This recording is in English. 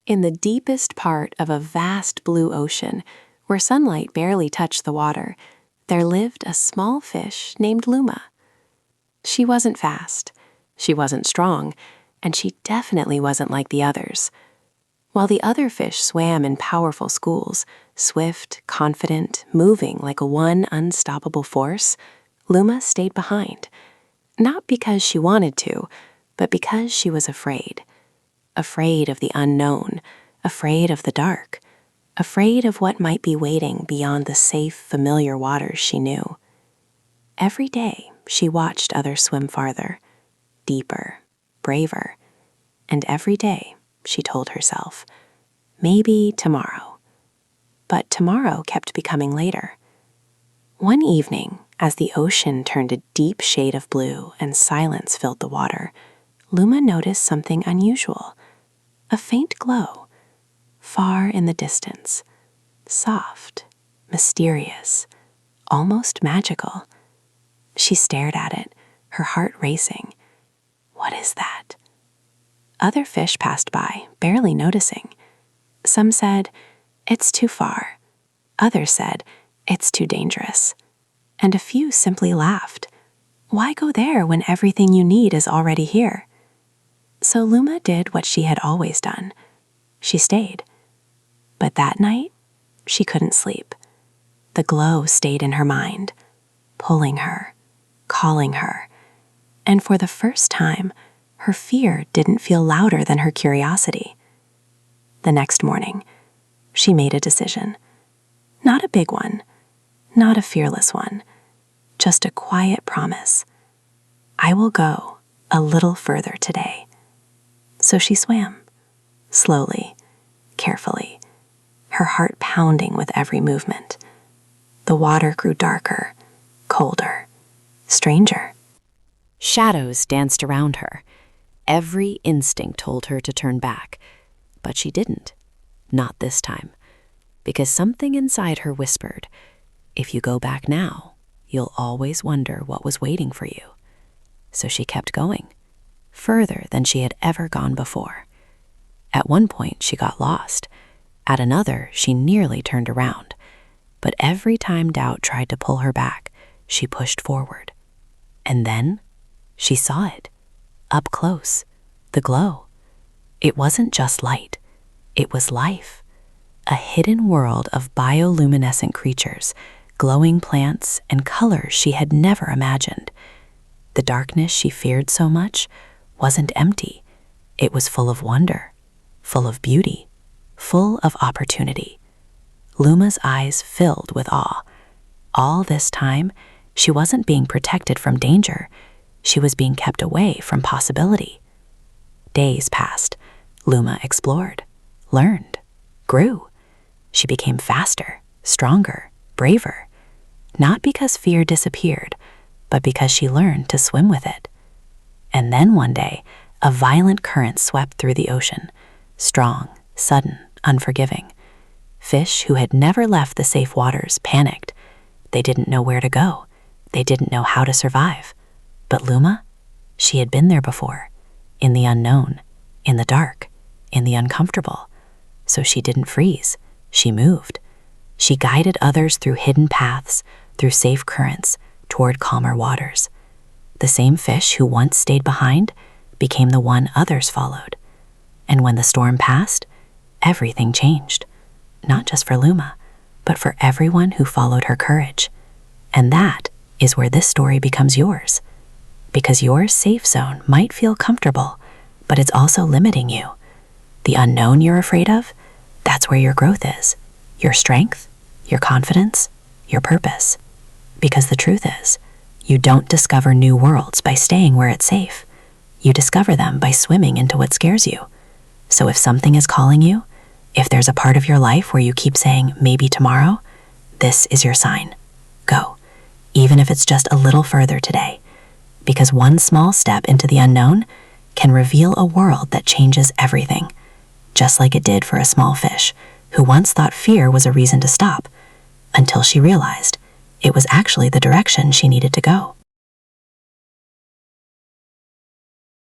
In the deepest part of a vast blue ocean, where sunlight barely touched the water, there lived a small fish named Luma. She wasn't fast, she wasn't strong, and she definitely wasn't like the others. While the other fish swam in powerful schools, swift, confident, moving like one unstoppable force, Luma stayed behind. Not because she wanted to, but because she was afraid. Afraid of the unknown, afraid of the dark, afraid of what might be waiting beyond the safe, familiar waters she knew. Every day, she watched others swim farther, deeper, braver, and every day, she told herself, maybe tomorrow. But tomorrow kept becoming later. One evening, as the ocean turned a deep shade of blue and silence filled the water, Luma noticed something unusual, a faint glow, far in the distance, soft, mysterious, almost magical. She stared at it, her heart racing. What is that? Other fish passed by, barely noticing. Some said, "It's too far." Others said, "It's too dangerous." And a few simply laughed. Why go there when everything you need is already here? So Luma did what she had always done. She stayed. But that night, she couldn't sleep. The glow stayed in her mind, pulling her, calling her. And for the first time, her fear didn't feel louder than her curiosity. The next morning, she made a decision. Not a big one, not a fearless one, just a quiet promise. I will go a little further today. So she swam, slowly, carefully, her heart pounding with every movement. The water grew darker, colder, stranger. Shadows danced around her. Every instinct told her to turn back, but she didn't. Not this time, because something inside her whispered, if you go back now, you'll always wonder what was waiting for you. So she kept going, further than she had ever gone before. At one point, she got lost. At another, she nearly turned around. But every time doubt tried to pull her back, she pushed forward. And then, she saw it. Up close, the glow. It wasn't just light, it was life. A hidden world of bioluminescent creatures, glowing plants, and colors she had never imagined. The darkness she feared so much wasn't empty. It was full of wonder, full of beauty, full of opportunity. Luma's eyes filled with awe. All this time, she wasn't being protected from danger. She was being kept away from possibility. Days passed. Luma explored, learned, grew. She became faster, stronger, braver. Not because fear disappeared, but because she learned to swim with it. And then one day, a violent current swept through the ocean, strong, sudden, unforgiving. Fish who had never left the safe waters panicked. They didn't know where to go. They didn't know how to survive. But Luma, she had been there before, in the unknown, in the dark, in the uncomfortable. So she didn't freeze. She moved. She guided others through hidden paths, through safe currents, toward calmer waters. The same fish who once stayed behind became the one others followed. And when the storm passed, everything changed. Not just for Luma, but for everyone who followed her courage. And that is where this story becomes yours. Because your safe zone might feel comfortable, but it's also limiting you. The unknown you're afraid of, that's where your growth is. Your strength, your confidence, your purpose. Because the truth is, you don't discover new worlds by staying where it's safe. You discover them by swimming into what scares you. So if something is calling you, if there's a part of your life where you keep saying, maybe tomorrow, this is your sign. Go, even if it's just a little further today. Because one small step into the unknown can reveal a world that changes everything, just like it did for a small fish who once thought fear was a reason to stop, until she realized it was actually the direction she needed to go.